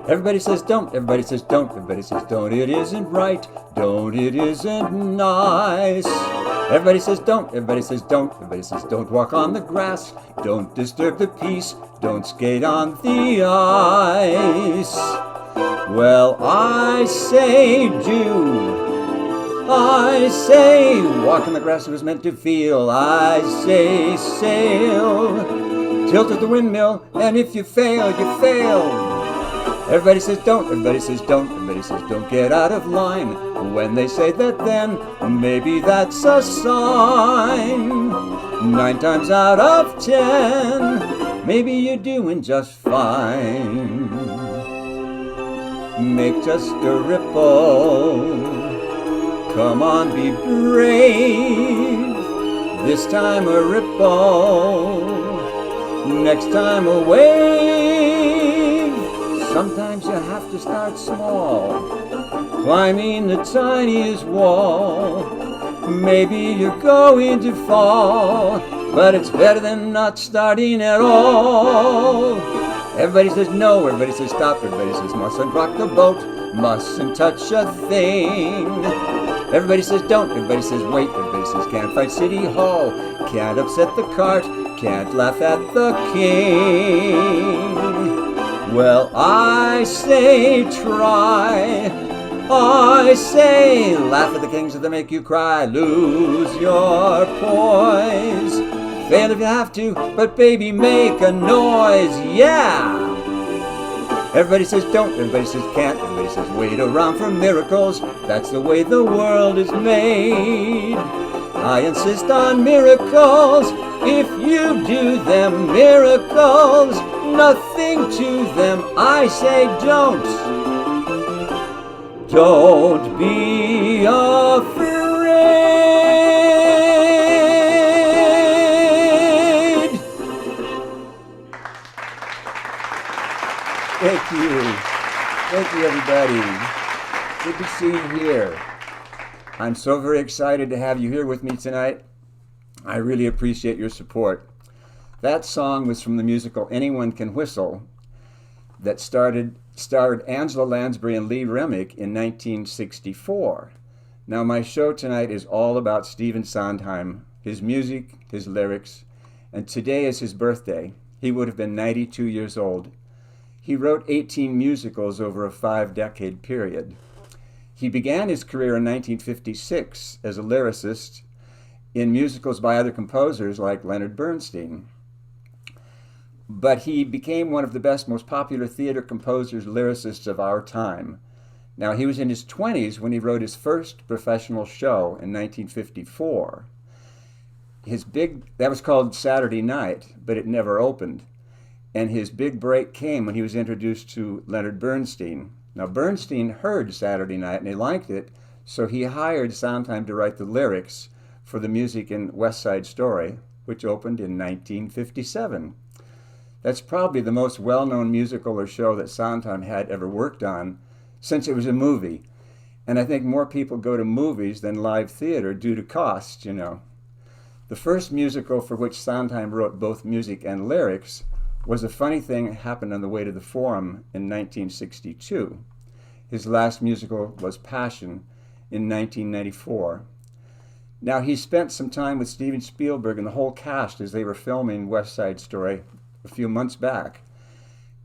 Everybody says don't, everybody says don't, everybody says don't, it isn't right, don't, it isn't nice. Everybody says don't, everybody says don't, everybody says don't walk on the grass, don't disturb the peace, don't skate on the ice. Well, I say do, I say walk on the grass it was meant to feel, I say sail, tilt at the windmill, and if you fail, you fail. Everybody says don't, everybody says don't, everybody says don't get out of line. When they say that then, maybe that's a sign. 9 times out of 10, maybe you're doing just fine. Make just a ripple, come on, be brave. This time a ripple, next time a wave. Sometimes you have to start small, climbing the tiniest wall. Maybe you're going to fall, but it's better than not starting at all. Everybody says no, everybody says stop, everybody says mustn't rock the boat, mustn't touch a thing. Everybody says don't, everybody says wait, everybody says can't fight City Hall, can't upset the cart, can't laugh at the king. Well, I say try, I say laugh at the kings that make you cry, lose your poise, fail if you have to, but baby make a noise, yeah! Everybody says don't, everybody says can't, everybody says wait around for miracles, that's the way the world is made. I insist on miracles, if you do them miracles, nothing to them, I say don't. Don't be afraid. Thank you. Thank you, everybody. Good to see you here. I'm so very excited to have you here with me tonight. I really appreciate your support. That song was from the musical Anyone Can Whistle that starred Angela Lansbury and Lee Remick in 1964. Now, my show tonight is all about Stephen Sondheim, his music, his lyrics, and today is his birthday. He would have been 92 years old. He wrote 18 musicals over a 5-decade period. He began his career in 1956 as a lyricist in musicals by other composers like Leonard Bernstein. But he became one of the best, most popular theater composers, lyricists of our time. Now, he was in his 20s when he wrote his first professional show in 1954. That was called Saturday Night, but it never opened. And his big break came when he was introduced to Leonard Bernstein. Now, Bernstein heard Saturday Night and he liked it, so he hired Sondheim to write the lyrics for the music in West Side Story, which opened in 1957. That's probably the most well-known musical or show that Sondheim had ever worked on, since it was a movie. And I think more people go to movies than live theater due to cost, you know. The first musical for which Sondheim wrote both music and lyrics was A Funny Thing Happened on the Way to the Forum in 1962. His last musical was Passion in 1994. Now, he spent some time with Steven Spielberg and the whole cast as they were filming West Side Story a few months back.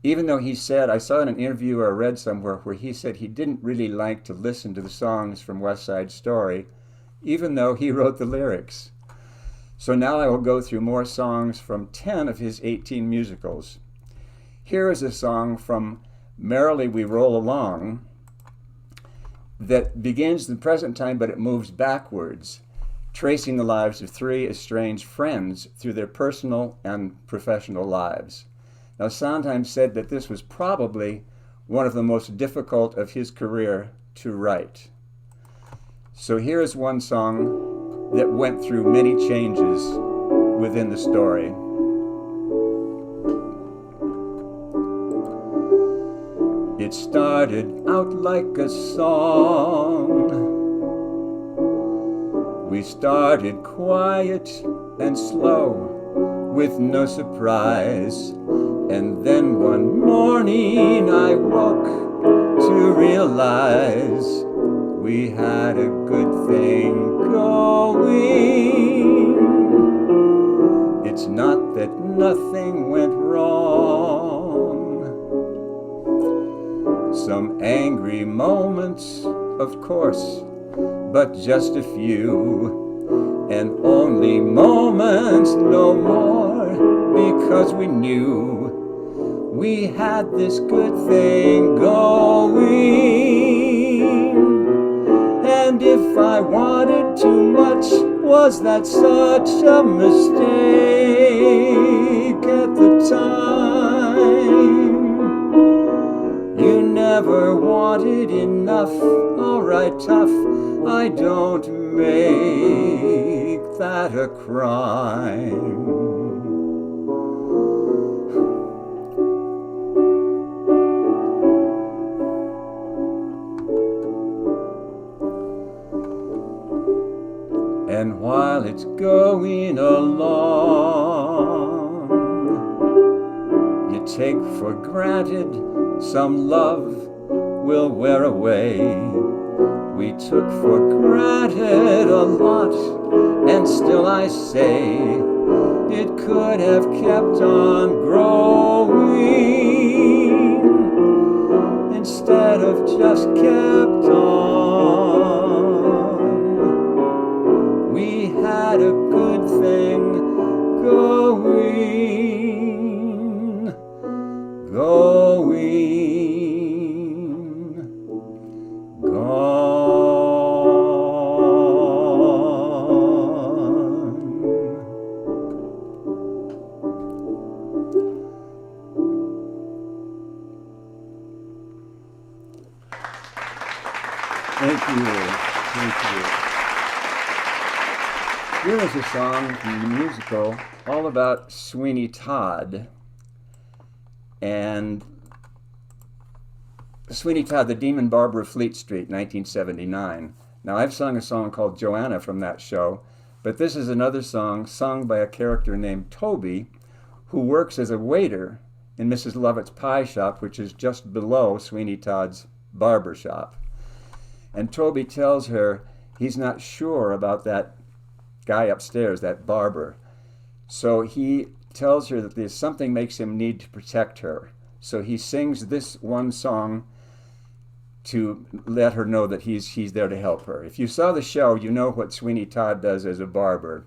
Even though he said, I saw in an interview or read somewhere where he said he didn't really like to listen to the songs from West Side Story, even though he wrote the lyrics. So now I will go through more songs from 10 of his 18 musicals. Here is a song from Merrily We Roll Along that begins in the present time, but it moves backwards, tracing the lives of 3 estranged friends through their personal and professional lives. Now, Sondheim said that this was probably one of the most difficult of his career to write. So here is one song that went through many changes within the story. It started out like a song. We started quiet and slow, with no surprise. And then one morning I woke to realize we had a good thing going. It's not that nothing went wrong. Some angry moments, of course, but just a few, and only moments, no more, because we knew we had this good thing going. And if I wanted too much, was that such a mistake at the time? You never wanted enough, alright, tough, I don't make that a crime. And while it's going along, you take for granted some love will wear away. We took for granted a lot, and still I say it could have kept on growing instead of just kept on. We had a good thing going, going. Thank you. Thank you. Here is a song from the musical all about Sweeney Todd. And Sweeney Todd, the Demon Barber of Fleet Street, 1979. Now, I've sung a song called Joanna from that show, but this is another song sung by a character named Toby, who works as a waiter in Mrs. Lovett's pie shop, which is just below Sweeney Todd's barber shop. And Toby tells her he's not sure about that guy upstairs, that barber. So he tells her that there's something makes him need to protect her. So he sings this one song to let her know that he's there to help her. If you saw the show, you know what Sweeney Todd does as a barber.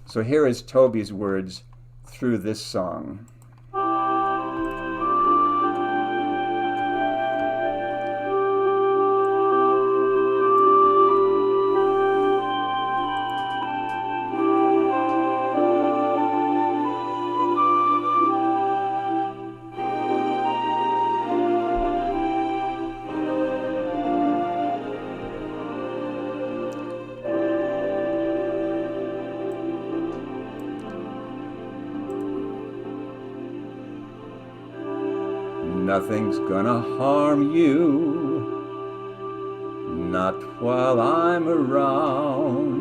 So here is Toby's words through this song. Nothing's gonna harm you, not while I'm around.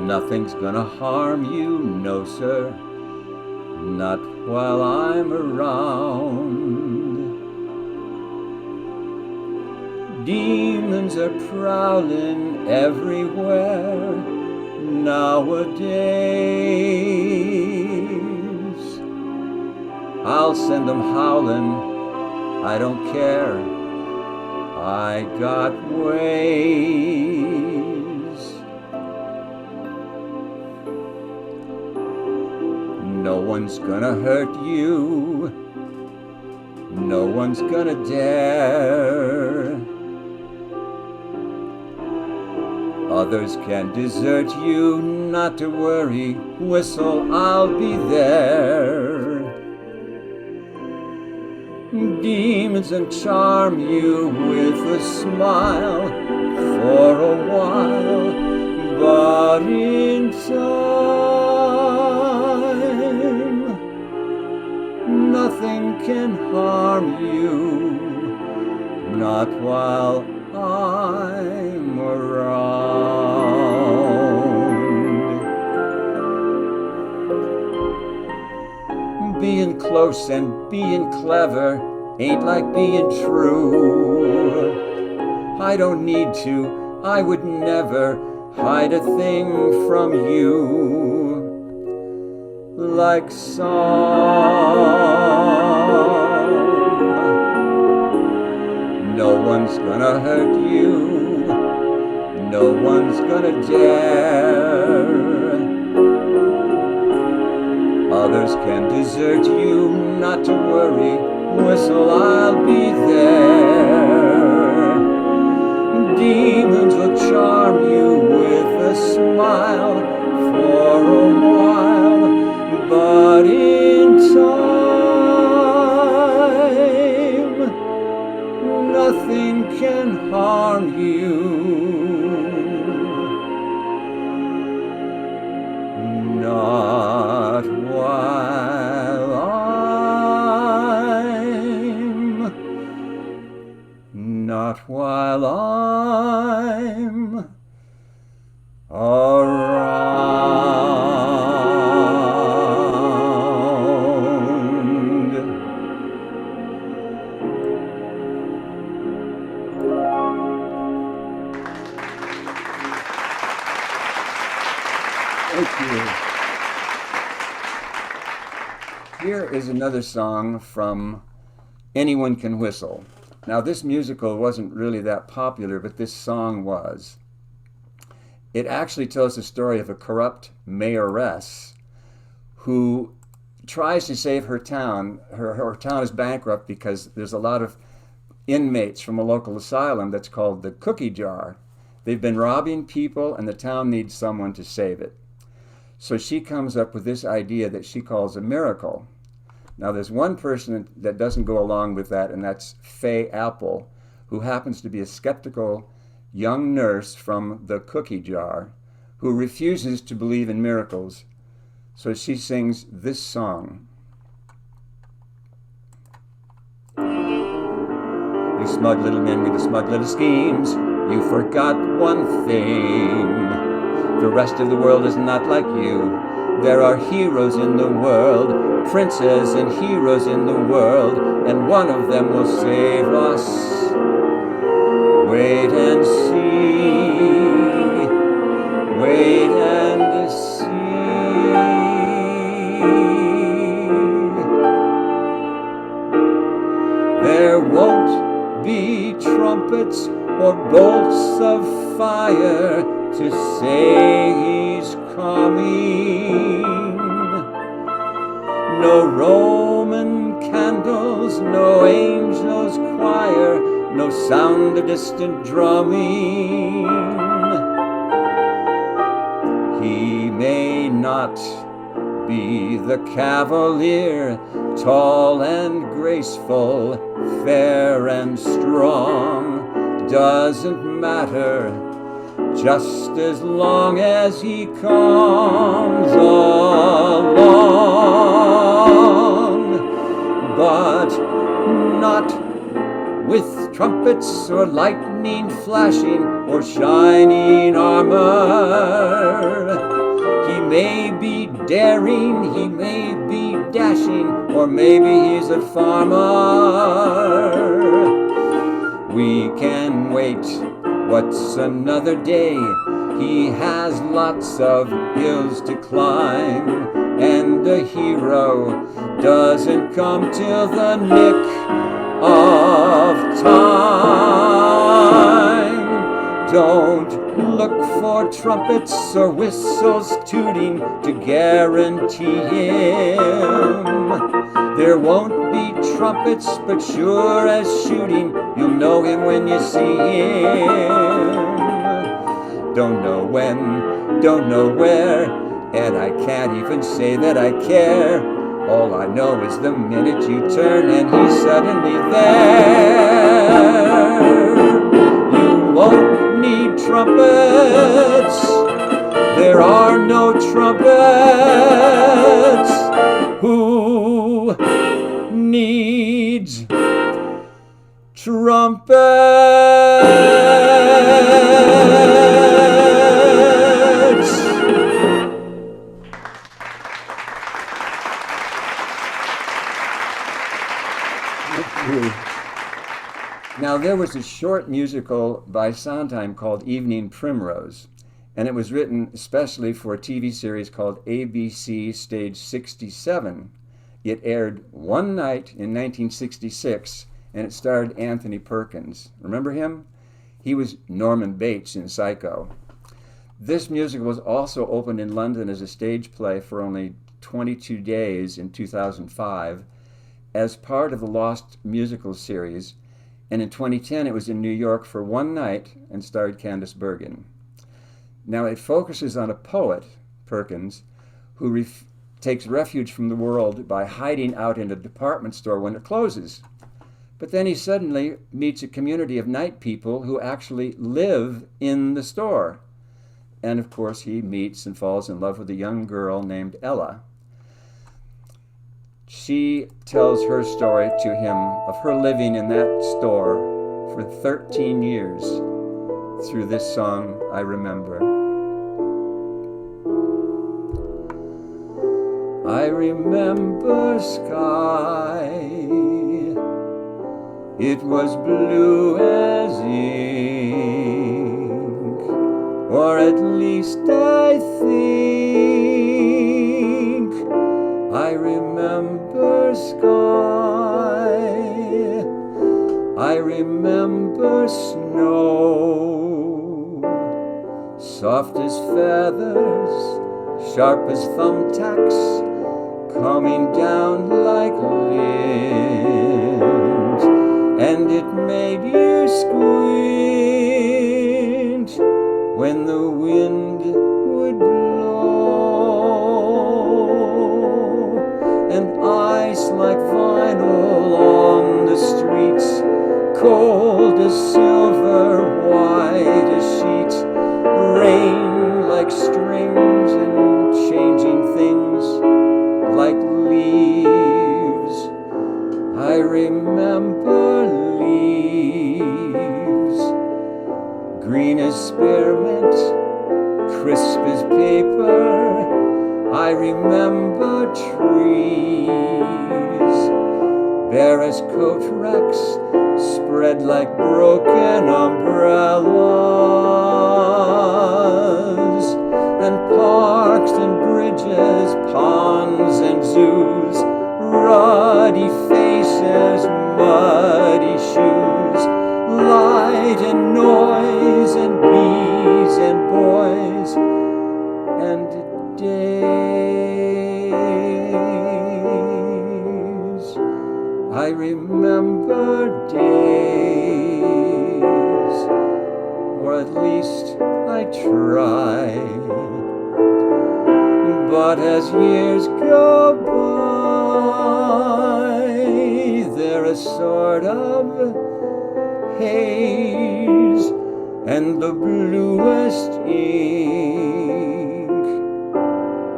Nothing's gonna harm you, no sir, not while I'm around. Demons are prowling everywhere nowadays. I'll send them howling, I don't care, I got ways. No one's gonna hurt you, no one's gonna dare. Others can desert you, not to worry, whistle, I'll be there. Demons and charm you with a smile for a while, but in time, nothing can harm you, not while I'm around. Being close and being clever ain't like being true. I don't need to, I would never hide a thing from you. Like song, no one's gonna hurt you, no one's gonna dare. Others can desert you, not to worry, whistle, I'll be there. Demons will charm you with a smile for a while, but in time, nothing can harm you. Not while I'm around. Thank you. Here is another song from Anyone Can Whistle. Now, this musical wasn't really that popular, but this song was. It actually tells the story of a corrupt mayoress who tries to save her town. Her town is bankrupt because there's a lot of inmates from a local asylum that's called the Cookie Jar. They've been robbing people, and the town needs someone to save it. So she comes up with this idea that she calls a miracle. Now, there's one person that doesn't go along with that, and that's Faye Apple, who happens to be a skeptical young nurse from the Cookie Jar who refuses to believe in miracles. So she sings this song. You smug little men with the smug little schemes, you forgot one thing. The rest of the world is not like you. There are heroes in the world, princes and heroes in the world, and one of them will save us. Wait and see, wait and see. There won't be trumpets or bolts of fire to say he's coming. No Roman candles, no angels' choir, no sound of distant drumming. He may not be the cavalier, tall and graceful, fair and strong. Doesn't matter, just as long as he comes along. But not with trumpets or lightning flashing or shining armor. He may be daring, he may be dashing, or maybe he's a farmer. We can wait, what's another day? He has lots of hills to climb, and a hero doesn't come till the nick of time. Don't look for trumpets or whistles tooting to guarantee him. There won't be trumpets, but sure as shooting, you'll know him when you see him. Don't know when, don't know where, and I can't even say that I care. All I know is the minute you turn and he's suddenly there. You won't need trumpets, there are no trumpets. Who needs Trumpets! Now, there was a short musical by Sondheim called Evening Primrose, and it was written especially for a TV series called ABC Stage 67. It aired one night in 1966, and it starred Anthony Perkins. Remember him? He was Norman Bates in Psycho. This musical was also opened in London as a stage play for only 22 days in 2005 as part of the Lost musical series, and in 2010 it was in New York for one night and starred Candice Bergen. Now it focuses on a poet, Perkins, who takes refuge from the world by hiding out in a department store when it closes. But then he suddenly meets a community of night people who actually live in the store. And of course he meets and falls in love with a young girl named Ella. She tells her story to him of her living in that store for 13 years through this song, I Remember. I remember sky, it was blue as ink, or at least I think. I remember sky, I remember snow, soft as feathers, sharp as thumbtacks, coming down like lint, and it made you squint when the wind would blow, and ice like vinyl on the streets, cold as silver, white as sheet, rain like strings and changing things like leaves. I remember leaves, green as spearmint, crisp as paper. I remember trees, bare as coat racks, spread like broken umbrellas, and parks and bridges, ponds and zoos, ruddy faces, muddy shoes, light and noise and bees and boys and days. I remember days, or at least I try. But as years go by, they're a sort of haze, and the bluest ink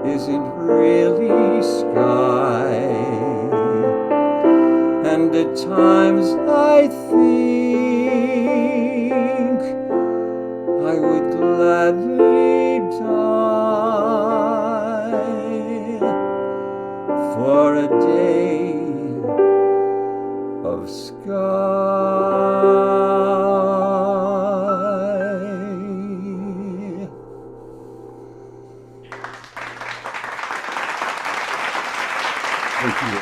isn't really sky. And at times I think I would gladly die for a day of sky. Thank you.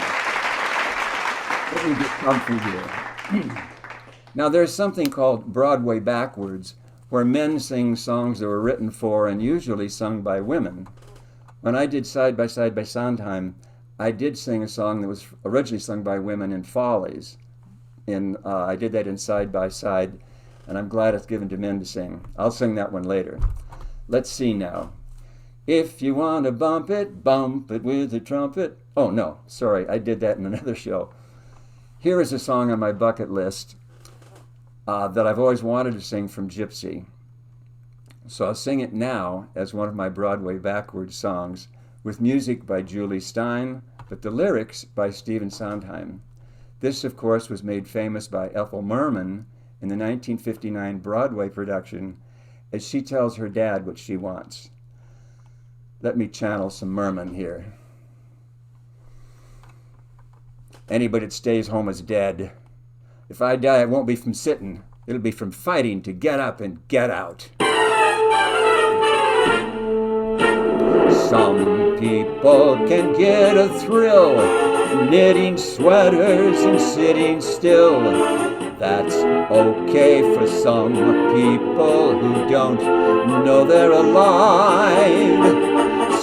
Let me get comfy here. Now there's something called Broadway backwards, where men sing songs that were written for and usually sung by women. When I did Side by Side by Sondheim, I did sing a song that was originally sung by women in Follies. I did that in Side by Side, and I'm glad it's given to men to sing. I'll sing that one later. Let's see now. If you want to bump it with a trumpet. Oh, no, sorry, I did that in another show. Here is a song on my bucket list that I've always wanted to sing from Gypsy. So I'll sing it now as one of my Broadway backwards songs with music by Julie Stein, but the lyrics by Stephen Sondheim. This, of course, was made famous by Ethel Merman in the 1959 Broadway production as she tells her dad what she wants. Let me channel some Merman here. Anybody that stays home is dead. If I die, it won't be from sitting. It'll be from fighting to get up and get out. Some people can get a thrill knitting sweaters and sitting still. That's okay for some people who don't know they're alive.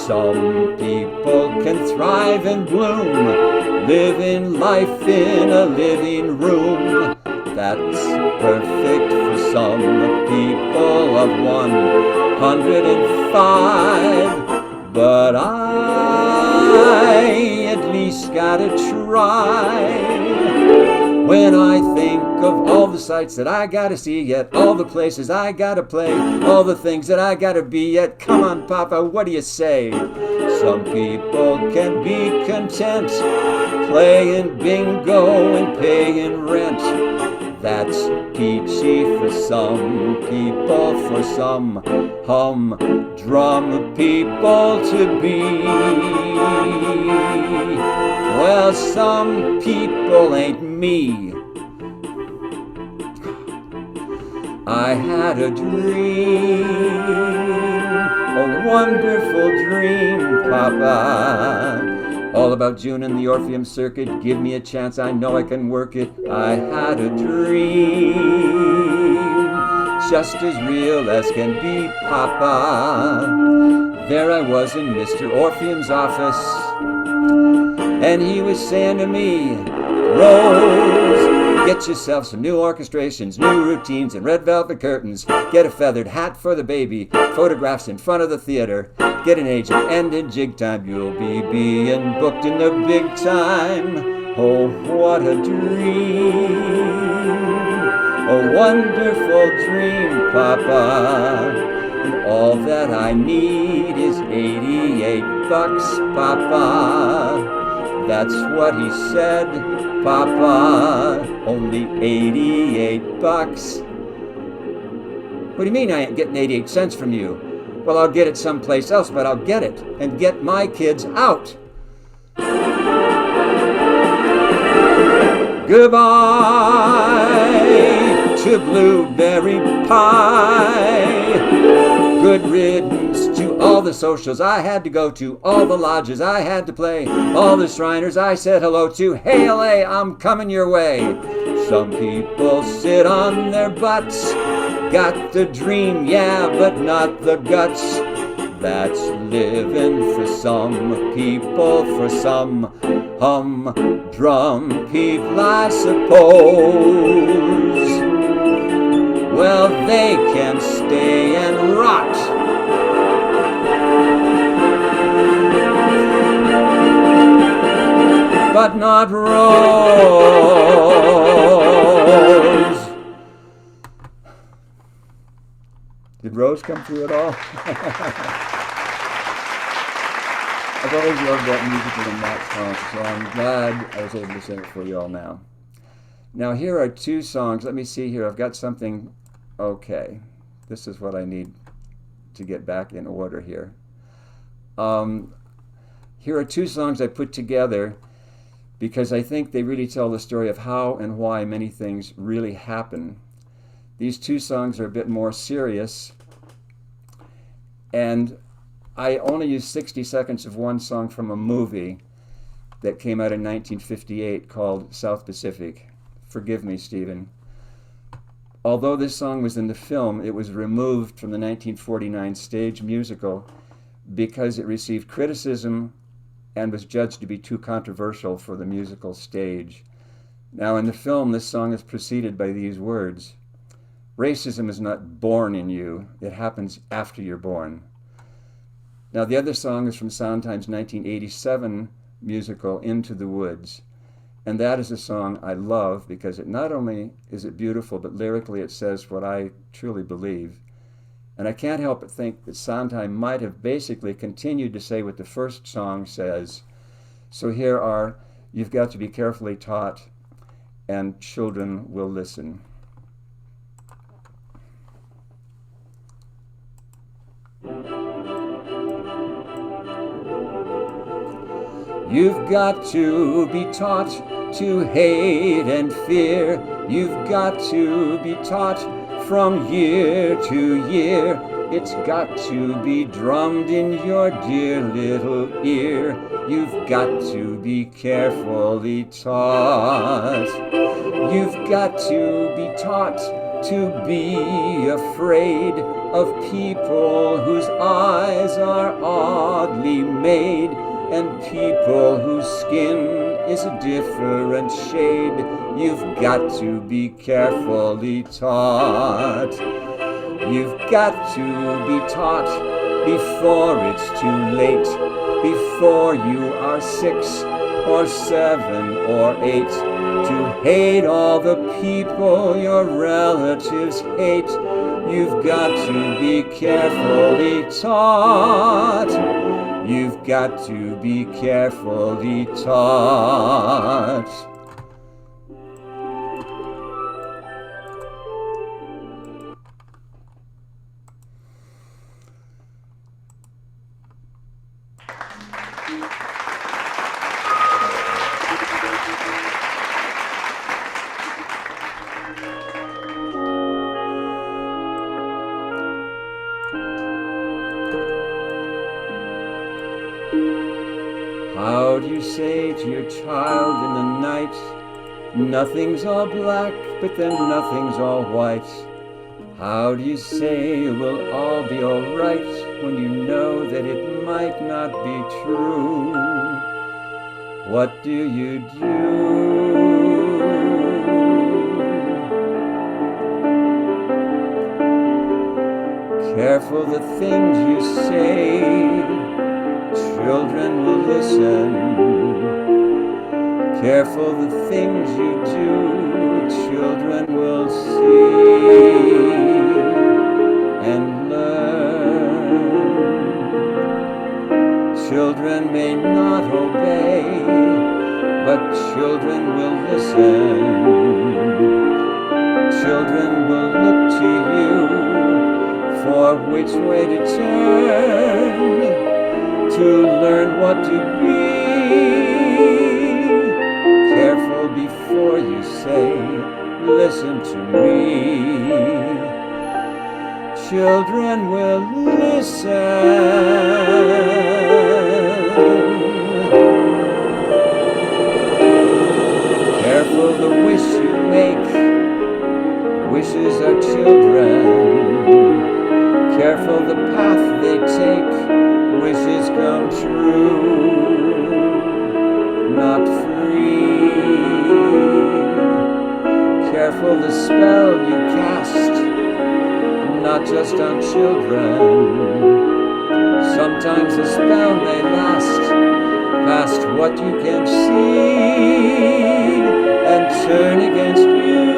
Some people can thrive and bloom, living life in a living room. That's perfect for some people of 105. But I at least gotta try. When I think of all the sights that I gotta see yet, all the places I gotta play, all the things that I gotta be yet, come on, Papa, what do you say? Some people can be content playing bingo and paying rent. That's peachy for some people, for some humdrum people to be. Well, some people ain't me. I had a dream, a wonderful dream, Papa. All about June and the Orpheum Circuit. Give me a chance, I know I can work it. I had a dream, just as real as can be, Papa. There I was in Mr. Orpheum's office, and he was saying to me, Rose, get yourself some new orchestrations, new routines, and red velvet curtains. Get a feathered hat for the baby, photographs in front of the theater. Get an agent, and in jig time you'll be being booked in the big time. Oh, what a dream, a wonderful dream, Papa. And all that I need is $88, Papa. That's what he said, Papa. Only $88. What do you mean I ain't getting 88 cents from you? Well, I'll get it someplace else, but I'll get it and get my kids out. Goodbye to blueberry pie. Good riddance to all the socials I had to go to, all the lodges I had to play, all the Shriners I said hello to. Hey, LA, I'm coming your way. Some people sit on their butts, got the dream, yeah, but not the guts. That's living for some people, for some humdrum people, I suppose. Well, they can stay and rot. But not Rose. Did Rose come through at all? I've always loved that musical in that song, so I'm glad I was able to sing it for you all now. Now here are two songs. Let me see here. I've got something. Okay. This is what I need to get back in order here. Here are two songs I put together because I think they really tell the story of how and why many things really happen. These two songs are a bit more serious, and I only used 60 seconds of one song from a movie that came out in 1958 called South Pacific. Forgive me, Stephen. Although this song was in the film, it was removed from the 1949 stage musical because it received criticism and was judged to be too controversial for the musical stage. Now, in the film, this song is preceded by these words: racism is not born in you, it happens after you're born. Now, the other song is from Sondheim's 1987 musical, Into the Woods. And that is a song I love because it not only is it beautiful, but lyrically it says what I truly believe. And I can't help but think that Sondheim might have basically continued to say what the first song says. So here are, you've got to be carefully taught. and children will listen. You've got to be taught to hate and fear. You've got to be taught from year to year. It's got to be drummed in your dear little ear. You've got to be carefully taught. You've got to be taught to be afraid of people whose eyes are oddly made, and people whose skin is a different shade. You've got to be carefully taught. You've got to be taught before it's too late, before you are 6 or 7 or 8, to hate all the people your relatives hate. You've got to be carefully taught. You've got to be carefully taught. How do you say to your child in the night, nothing's all black, but then nothing's all white? How do you say it will all be all right when you know that it might not be true? What do you do? Careful the things you say, children will listen. Careful the things you do, children will see and learn. Children may not obey, but children will listen. Children will look to you for which way to turn, to learn what to be. Careful before you say, listen to me. Children will listen. Careful the wish you make. Wishes are children. Careful the path they take. Wishes come true, not free. Careful the spell you cast, not just on children. Sometimes the spell may last past what you can see and turn against you.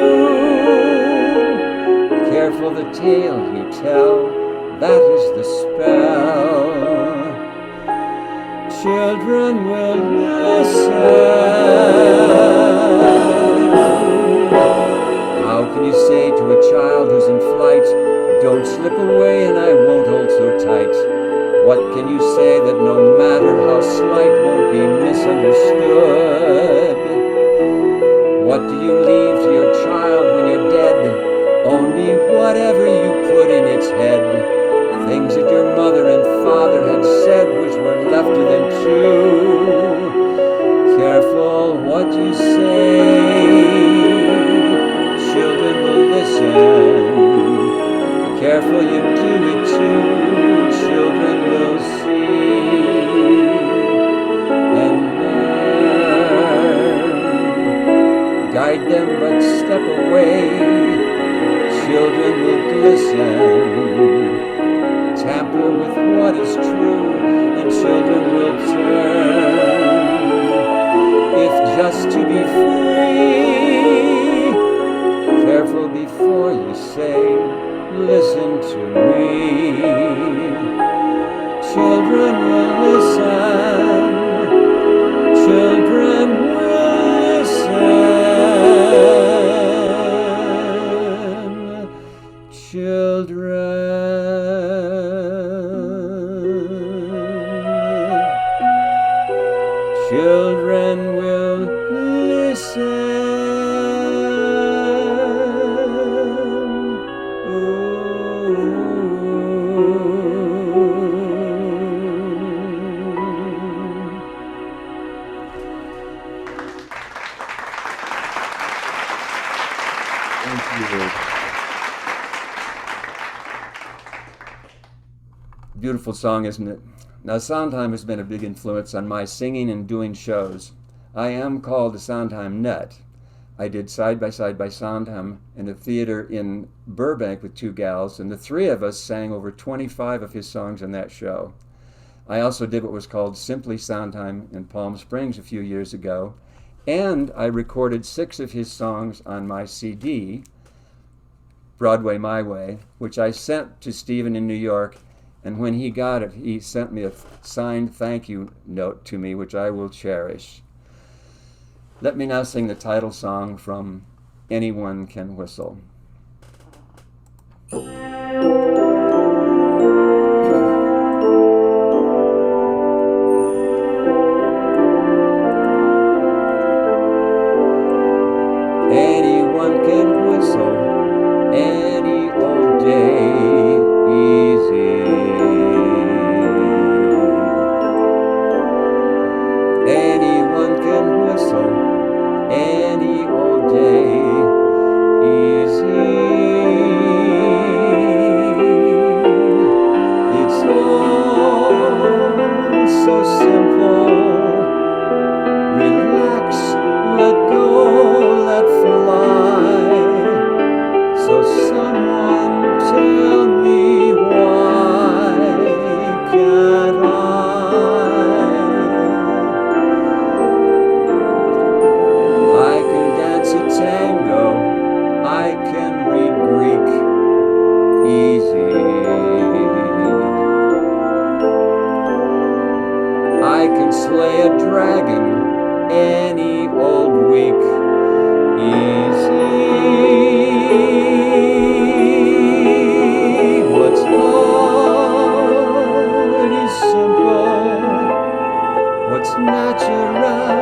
Careful the tale you tell, that is the spell. Children will listen. How can you say to a child who's in flight, don't slip away and I won't hold so tight? What can you say that no matter how slight won't be misunderstood? What do you leave to your child when you're dead? Only whatever you put in its head. Things that your mother and father had said which were left to them too. Careful what you say. Children will listen. Careful you do it too. Children will see and learn. Guide them but step away. Children will glisten. Tamper with what is true, and children will turn. If just to be free, careful before you say, listen to me. Children will listen. Children will listen. Children will listen. Thank you. Beautiful song, isn't it? Now, Sondheim has been a big influence on my singing and doing shows. I am called a Sondheim nut. I did Side by Side by Sondheim in a theater in Burbank with two gals, and the three of us sang over 25 of his songs in that show. I also did what was called Simply Sondheim in Palm Springs a few years ago, and I recorded 6 of his songs on my CD, Broadway My Way, which I sent to Stephen in New York. And when he got it, he sent me a signed thank you note to me, which I will cherish. Let me now sing the title song from Anyone Can Whistle. Anyone can whistle any old day easy. Anyone can whistle any old day easy. It's all so simple. Relax, let go, let fly. So someone tell me why can't I can dance a tango, I can read Greek easy. I can slay a dragon any old week easy. What's hard is simple. What's natural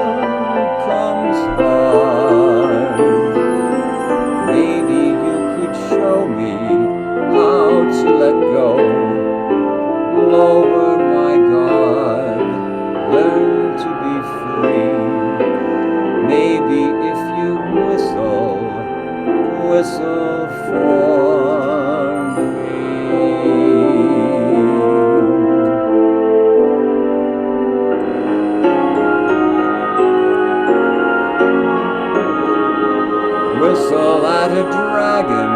comes hard. Maybe you could show me how to let go. Lower my guard, learn to be free. Maybe if you whistle, whistle for me. Whistle at a dragon,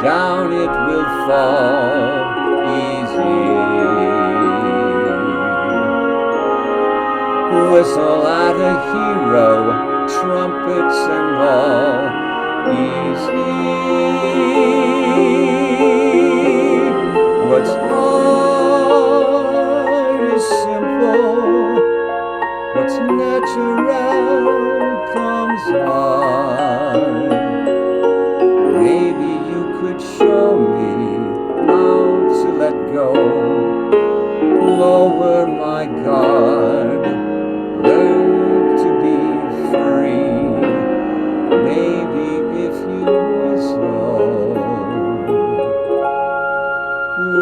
down it will fall easy. Whistle at a hero, trumpets and all easy. What's hard is simple. What's natural comes hard. Maybe you could show me how to let go. Lower my guard, learn to be free. Maybe if you whistle,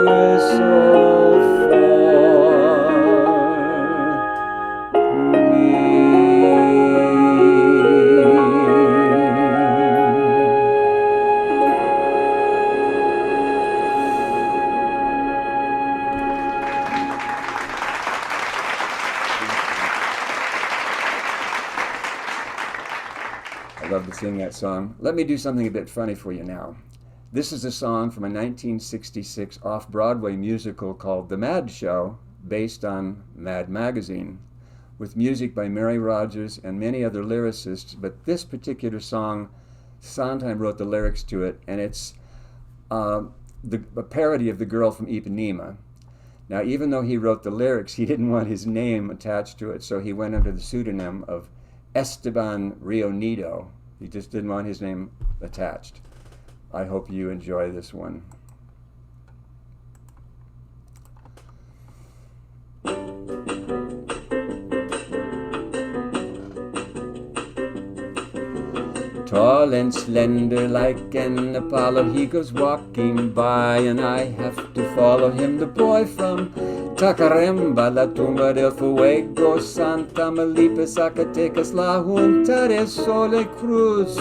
whistle for me. I love to sing that song. Let me do something a bit funny for you now. This is a song from a 1966 off-Broadway musical called The Mad Show, based on Mad Magazine, with music by Mary Rodgers and many other lyricists. But this particular song, Sondheim wrote the lyrics to it, and it's a parody of The Girl from Ipanema. Now, even though he wrote the lyrics, he didn't want his name attached to it, so he went under the pseudonym of Esteban Rionito. He just didn't want his name attached. I hope you enjoy this one. Tall and slender like an Apollo, he goes walking by, and I have to follow him. The boy from Tacaremba, La Tumba del Fuego, Santa Malipa, Zacatecas, La Junta de Sole Cruz.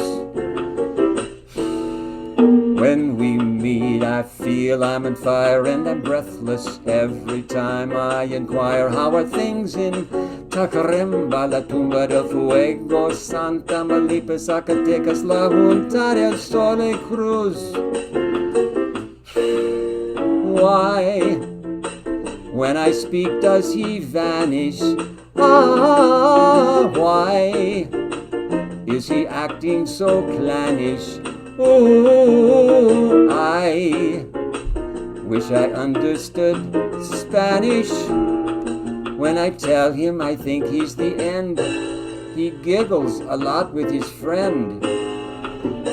When we meet, I feel I'm on fire, and I'm breathless every time I inquire. How are things in Tacaremba, La Tumba del Fuego, Santa Malipa, Zacatecas, La Junta del Sole Cruz? Why, when I speak, does he vanish? Ah, why is he acting so clannish? Oh, I wish I understood Spanish. When I tell him I think he's the end, he giggles a lot with his friend.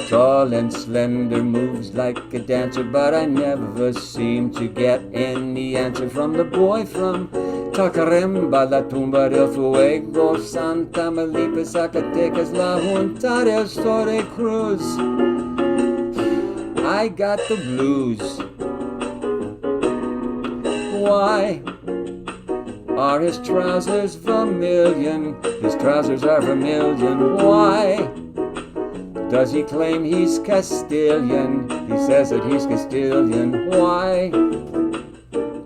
Tall and slender, moves like a dancer, but I never seem to get any answer from the boy from Tacaremba, La Tumba del Fuego, Santa Malipa, Zacatecas, La Junta del Sole Cruz. I got the blues. Why are his trousers vermilion? His trousers are vermilion. Why does he claim he's Castilian? He says that he's Castilian. Why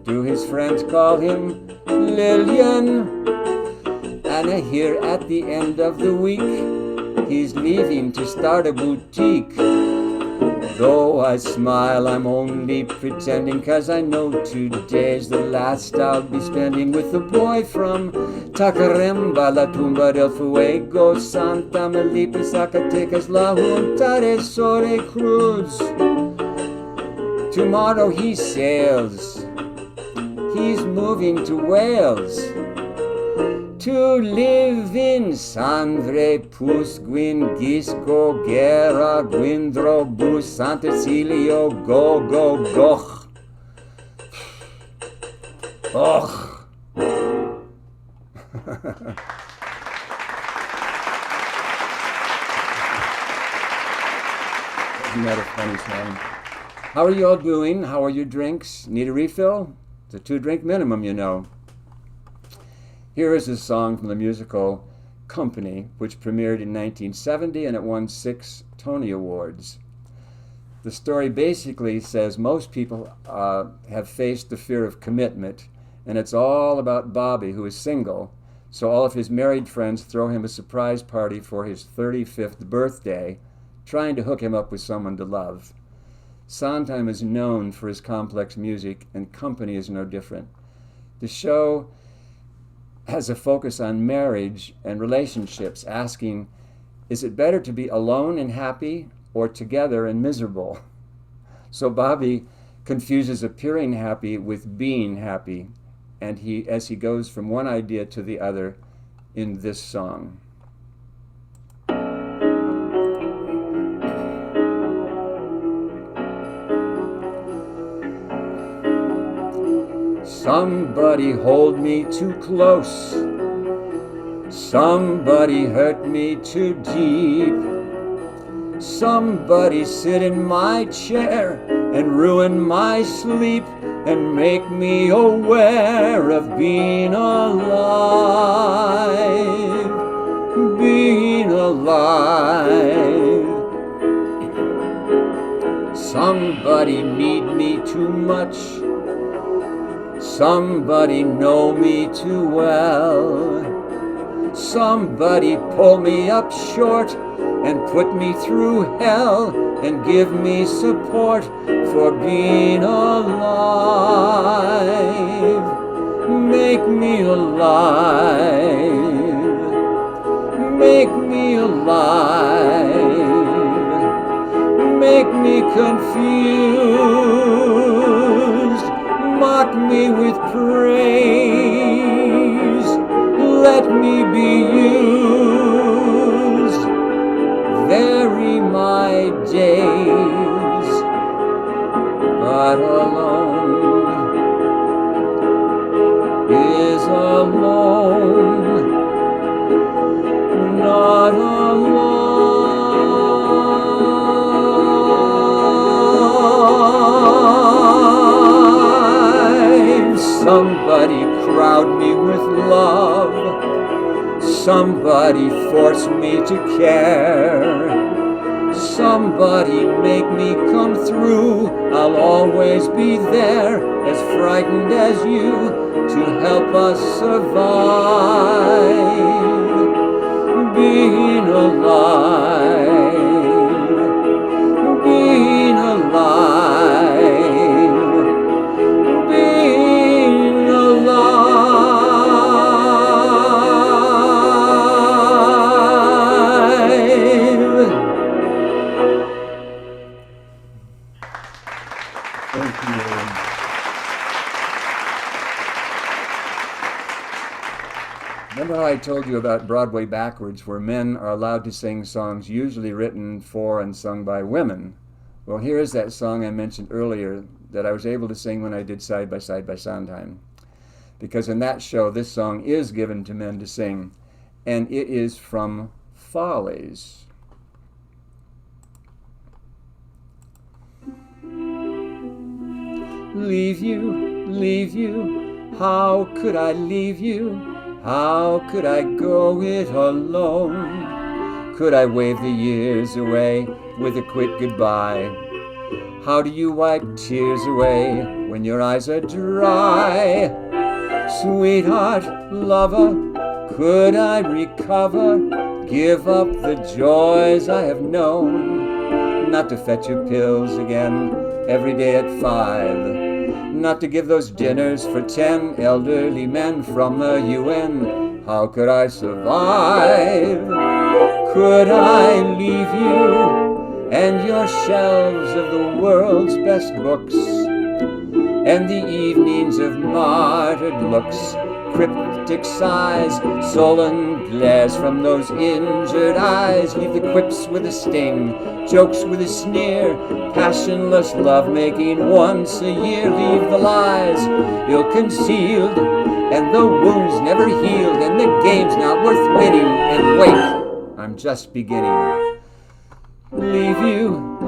do his friends call him Lillian? And I hear at the end of the week he's leaving to start a boutique. Though I smile, I'm only pretending, 'cause I know today's the last I'll be spending with the boy from Tacaremba, La Tumba del Fuego, Santa Malipa, Zacatecas, La Junta de Sole Cruz. Tomorrow he sails. He's moving to Wales to live in Sangre, Pus, Gwyn, Gisgo, Gera, Gwindro, Bus, Sant'Ecilio, Go, Go, Goch. Och. Isn't that a funny song? How are you all doing? How are your drinks? Need a refill? It's a 2-drink minimum, you know. Here is a song from the musical Company, which premiered in 1970, and it won 6 Tony Awards. The story basically says most people have faced the fear of commitment, and it's all about Bobby, who is single, so all of his married friends throw him a surprise party for his 35th birthday, trying to hook him up with someone to love. Sondheim is known for his complex music, and Company is no different. The show has a focus on marriage and relationships, asking, is it better to be alone and happy or together and miserable? So Bobby confuses appearing happy with being happy, and as he goes from one idea to the other in this song. Somebody hold me too close. Somebody hurt me too deep. Somebody sit in my chair and ruin my sleep and make me aware of being alive. Being alive. Somebody need me too much. Somebody know me too well. Somebody pull me up short and put me through hell and give me support for being alive. Make me alive. Make me alive. Make me confused. Mock me with praise. Let me be used. Vary my days, but alone is alone, not alone. Somebody force me to care. Somebody make me come through. I'll always be there, as frightened as you, to help us survive. Being alive, being alive, being alive. Thank you. Remember how I told you about Broadway Backwards, where men are allowed to sing songs usually written for and sung by women? Well, here is that song I mentioned earlier that I was able to sing when I did Side by Side by Sondheim. Because in that show, this song is given to men to sing, and it is from Follies. Leave you, how could I leave you? How could I go it alone? Could I wave the years away with a quick goodbye? How do you wipe tears away when your eyes are dry? Sweetheart, lover, could I recover? Give up the joys I have known? Not to fetch your pills again every day at 5. Not to give those dinners for 10 elderly men from the UN. How could I survive? Could I leave you and your shelves of the world's best books, and the evenings of martyred looks, cryptic sighs, sullen glares from those injured eyes? Leave the quips with a sting, jokes with a sneer, passionless love-making once a year. Leave the lies ill-concealed, and the wounds never healed, and the game's not worth winning. And wait, I'm just beginning. Leave you,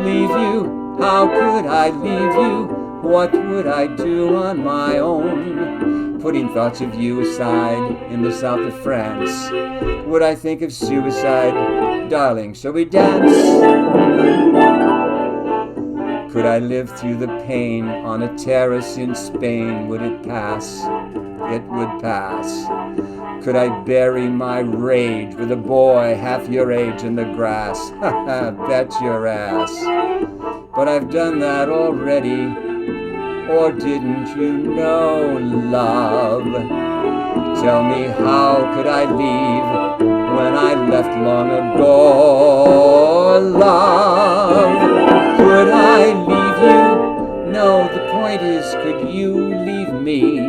how could I leave you? What would I do on my own? Putting thoughts of you aside in the south of France, would I think of suicide? Darling, shall we dance? Could I live through the pain on a terrace in Spain? Would it pass? It would pass. Could I bury my rage with a boy half your age in the grass? Ha ha, bet your ass. But I've done that already. Or didn't you know, love? Tell me, how could I leave when I left long ago, love? Could I leave you? No, the point is, could you leave me?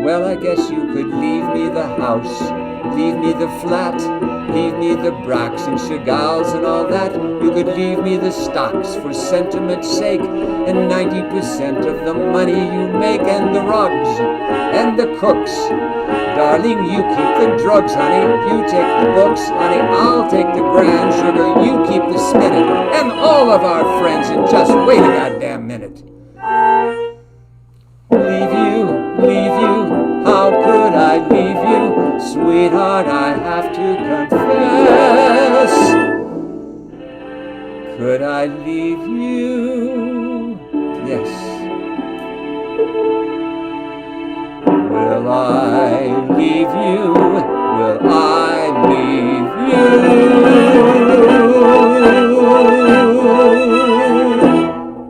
Well, I guess you could leave me the house, leave me the flat, leave me the Bracks and Chagalls and all that. You could leave me the stocks for sentiment's sake, and 90% of the money you make, and the rugs, and the cooks. Darling, you keep the drugs, honey, you take the books, honey, I'll take the grand sugar, you keep the spinach, and all of our friends, and just wait a goddamn minute. Leave you, how could I leave you? Sweetheart, I have to confess. Could I leave you? Yes. Will I leave you? Will I leave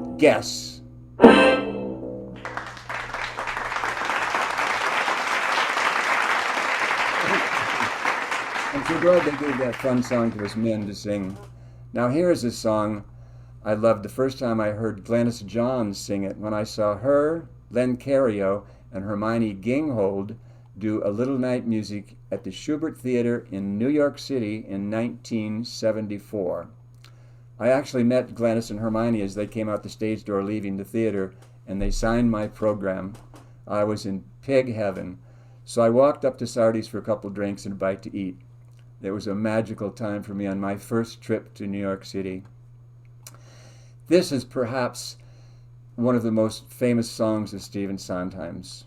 you? Guess. I'm so glad they gave that fun song to us men to sing. Now here is a song I loved the first time I heard Glenys Johns sing it, when I saw her, Len Cariou, and Hermione Gingold do A Little Night Music at the Schubert Theater in New York City in 1974. I actually met Glenys and Hermione as they came out the stage door leaving the theater, and they signed my program. I was in pig heaven. So I walked up to Sardi's for a couple drinks and a bite to eat. It was a magical time for me on my first trip to New York City. This is perhaps one of the most famous songs of Stephen Sondheim's.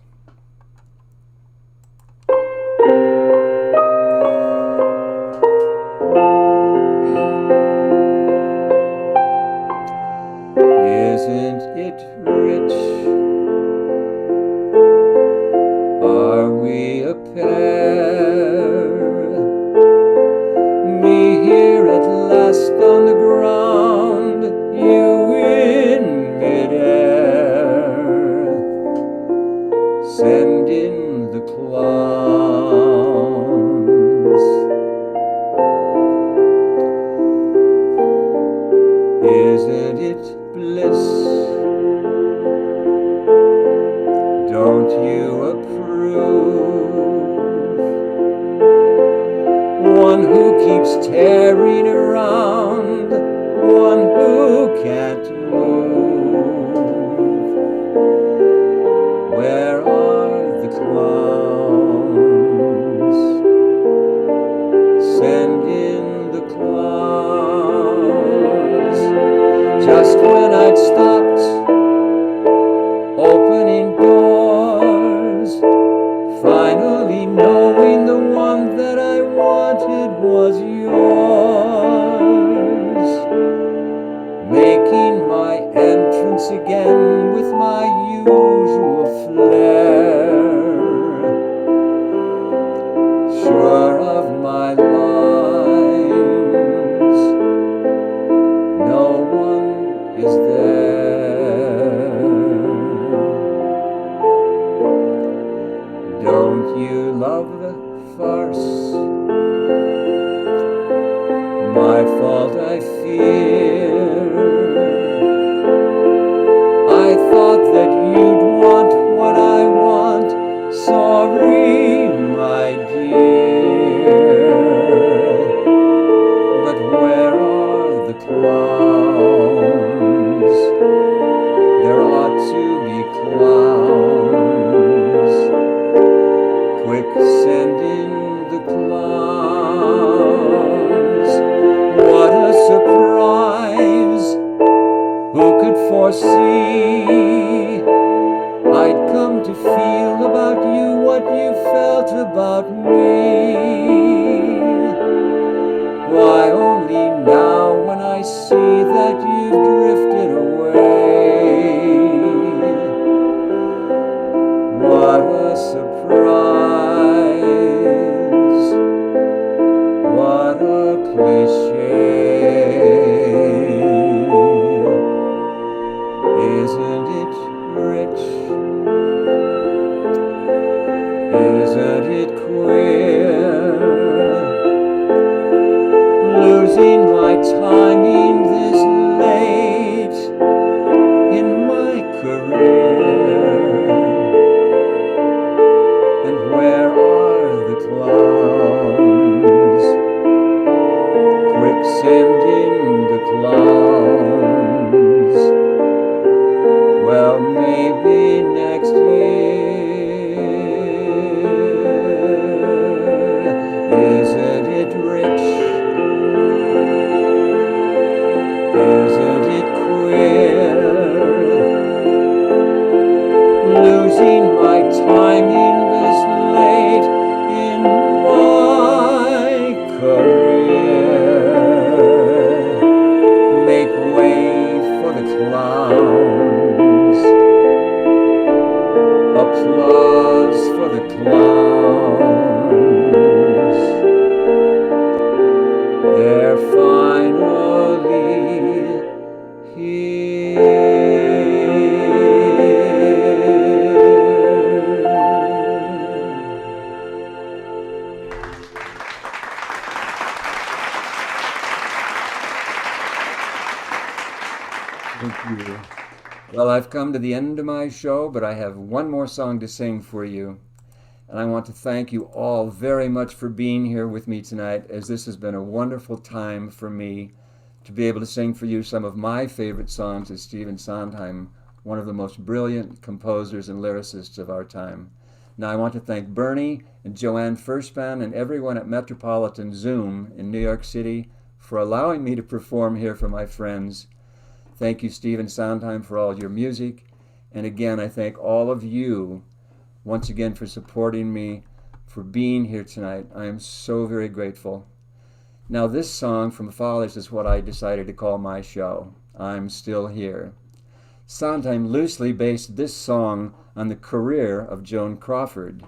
Isn't it rich? Are we a pair? Me here at last on the ground, you in midair. Send in the clowns. Isn't it bliss? Don't you approve? One who keeps tearing around, one who can't move. Where are the clowns? Send in the clowns. Just when I'd stopped opening doors, finally knowing the one that I wanted was yours, making my entrance again with my usual flair, sure of my lines, no one is there. Don't you love the farce? My fault, I fear. I thought that you'd want what I want. Sorry, my dear. But where are the clowns? There ought to be clowns. Quick, send in the clowns. What a surprise! Who could foresee I'd come to feel about you what you felt about me? Why, only now when I see that you've drifted away. What a surprise! What a cliché! Isn't it rich? Isn't it queer? Losing my timing this late in my career. And where are the clowns? Quick, send in the clowns. Well, maybe next year. Isn't it rich? Isn't it queer? Losing my timing this late in my career. Make way for the clowns. Applause for the clowns. They're finally here. Thank you. Well, I've come to the end of my show, but I have one more song to sing for you. And I want to thank you all very much for being here with me tonight, as this has been a wonderful time for me to be able to sing for you some of my favorite songs of Stephen Sondheim, one of the most brilliant composers and lyricists of our time. Now I want to thank Bernie and Joanne Firstman and everyone at Metropolitan Zoom in New York City for allowing me to perform here for my friends. Thank you, Stephen Sondheim, for all your music. And again, I thank all of you once again for supporting me, for being here tonight. I am so very grateful. Now this song from Fathers is what I decided to call my show, I'm Still Here. Sondheim loosely based this song on the career of Joan Crawford.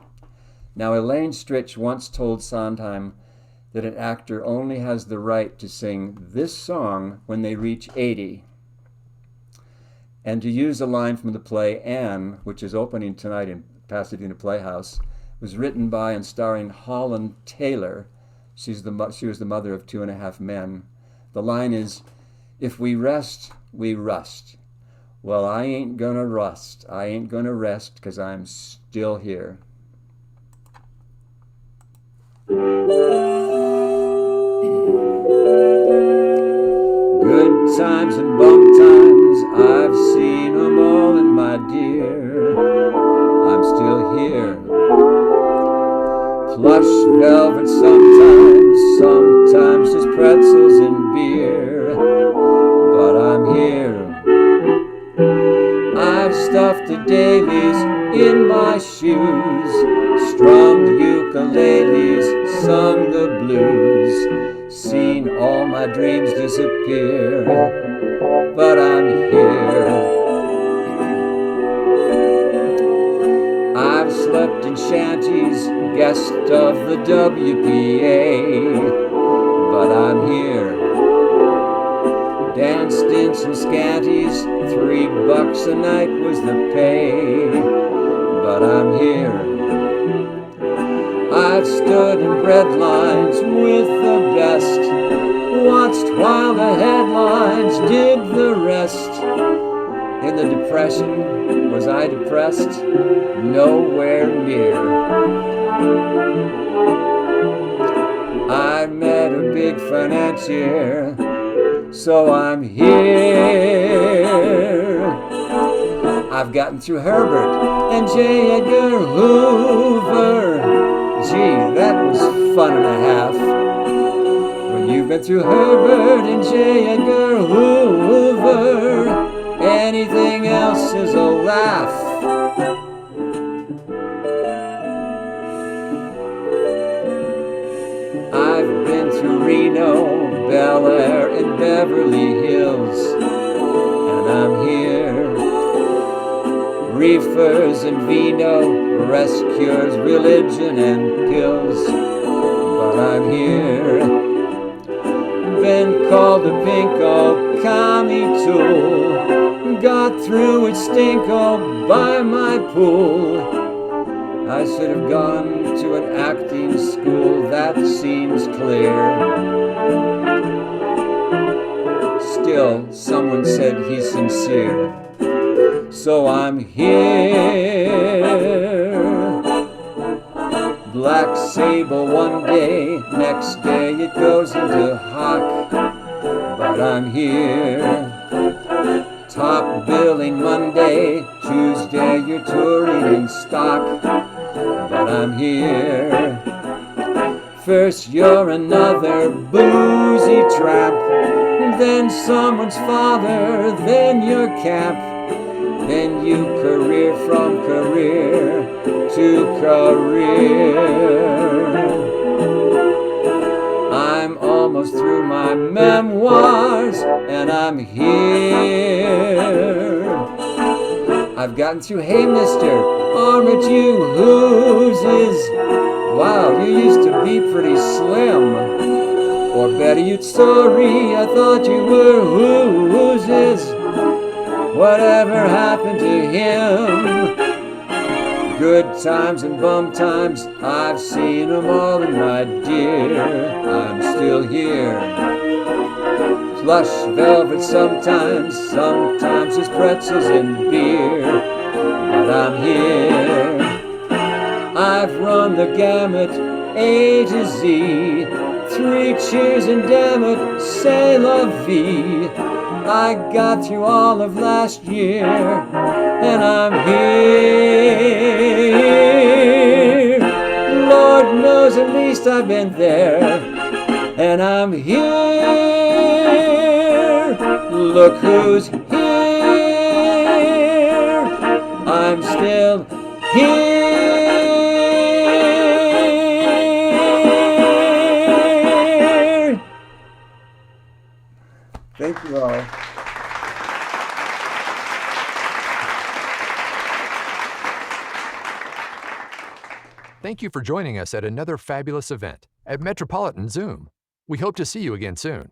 Now, Elaine Stritch once told Sondheim that an actor only has the right to sing this song when they reach 80. And to use a line from the play Anne, which is opening tonight in Pasadena Playhouse, was written by and starring Holland Taylor. She was the mother of 2.5 men. The line is, "If we rest, we rust. Well, I ain't gonna rust. I ain't gonna rest, 'cause I'm still here." Good times and bum times, I've seen 'em all, and my dear, I'm still here. Plush velvet sometimes just pretzels and beer, but I'm here. I've stuffed the dailies in my shoes, strummed ukuleles, sung the blues, seen all my dreams disappear, but I'm here. I've slept in shanties, guest of the WPA, but I'm here. Danced in some scanties, $3 a night was the pay, but I'm here. I've stood in bread lines with the best, watched while the headlines did the rest. In the Depression, was I depressed? Nowhere near. I met a big financier, so I'm here. I've gotten through Herbert and J. Edgar Hoover. Gee, that was fun and a half. When you've been through Herbert and J. Edgar Hoover, anything else is a laugh. I've been through Reno, Bel Air, and Beverly Hills, and I'm here. Reefers and vino, rest cures, religion and pills, but I'm here. Been called a pinko, commie tool, got through with stinko by my pool. I should have gone to an acting school, that seems clear. Still, someone said he's sincere, so I'm here. Black Sable one day, next day it goes into hock, but I'm here. Top billing Monday, Tuesday you're touring in stock, but I'm here. First you're another boozy tramp, then someone's father, then your camp, then you career from career to career. I'm almost through my memoirs, and I'm here. I've gotten through Hey Mister, aren't you who's? Wow, you used to be pretty slim. Or better yet, sorry, I thought you were who's. Whatever happened to him? Good times and bum times, I've seen 'em all, and my dear, I'm still here. Plush velvet sometimes just pretzels and beer, but I'm here. I've run the gamut, A to Z, 3 cheers and damn it, c'est la vie. I got through all of last year, and I'm here. Lord knows at least I've been there, and I'm here. Look who's here. I'm still here. Thank you all. Thank you for joining us at another fabulous event at Metropolitan Zoom. We hope to see you again soon.